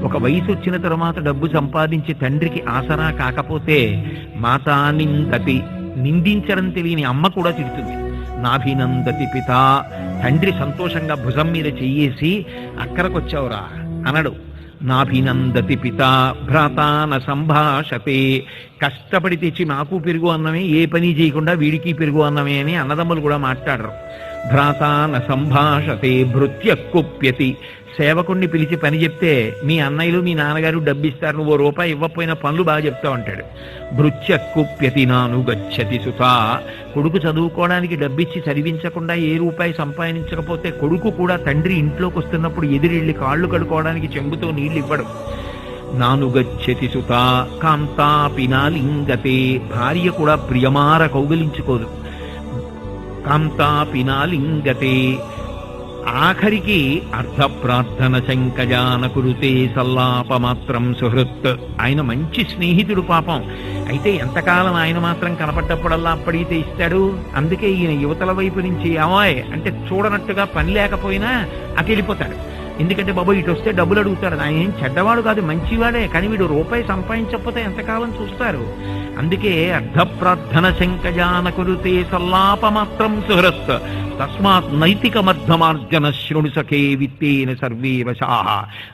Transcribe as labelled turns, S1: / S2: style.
S1: ఒక వయసు వచ్చిన తర్వాత డబ్బు సంపాదించి తండ్రికి ఆసరా కాకపోతే మాతా నిందతి, నిందించడం తెలియని అమ్మ కూడా తిడుతుంది. నాభినందతి పిత, తండ్రి సంతోషంగా భుజం మీద చెయ్యేసి అక్కడికొచ్చావురా అనడు. నాభినందతి పిత భ్రాతాన సంభాషతే, కష్టపడి తెచ్చి నాకు పెరుగు అన్నమే, ఏ పని చేయకుండా వీడికి పెరుగు అన్నమే అని అన్నదమ్ములు కూడా మాట్లాడరు. భ్రాతాన సంభాషతే భృత్య కుప్యతి, సేవకుణ్ణి పిలిచి పని చెప్తే మీ అన్నయ్యలు మీ నాన్నగారు డబ్బిస్తారు, నువ్వు రూపాయి ఇవ్వకపోయినా పనులు బాగా చెప్తావు అంటాడు. భృత్య కుప్యతి నాను గచ్చతి సుత, కొడుకు చదువుకోవడానికి డబ్బిచ్చి చదివించకుండా ఏ రూపాయి సంపాదించకపోతే కొడుకు కూడా తండ్రి ఇంట్లోకి వస్తున్నప్పుడు ఎదురెళ్ళి కాళ్ళు కడుకోవడానికి చెంబుతో నీళ్లు ఇవ్వడు. నానుగచ్చతి సుత కాంతాపినాలింగతే, భార్య కూడా ప్రియమార కౌగిలించుకోదు. కాంతాపినాలింగతే, ఆఖరికి అర్ధ ప్రార్థన శంకజాన కురుతే సల్లాపమాత్రం సుహృత్, ఆయన మంచి స్నేహితుడు పాపం. అయితే ఎంతకాలం ఆయన మాత్రం కనపడ్డప్పుడల్లా అప్పడితే ఇస్తాడు. అందుకే ఈయన యువతల వైపు నుంచి అవాయ్ అంటే చూడనట్టుగా పని లేకపోయినా అకెళ్ళిపోతాడు. ఎందుకంటే బాబు ఇటు వస్తే డబ్బులు అడుగుతాడు. ఆయన ఏం చెడ్డవాడు కాదు, మంచివాడే, కానీ వీడు రూపాయి సంపాదించకపోతే ఎంతకాలం చూస్తారు. అందుకే అర్ధప్రార్థన శంకజాన కురుతే సల్లాపమాత్రం సుహృత్, తస్మాత్ నైతిక మధ్యమార్జన శృణు సఖే విత్తేన సర్వే వశాః.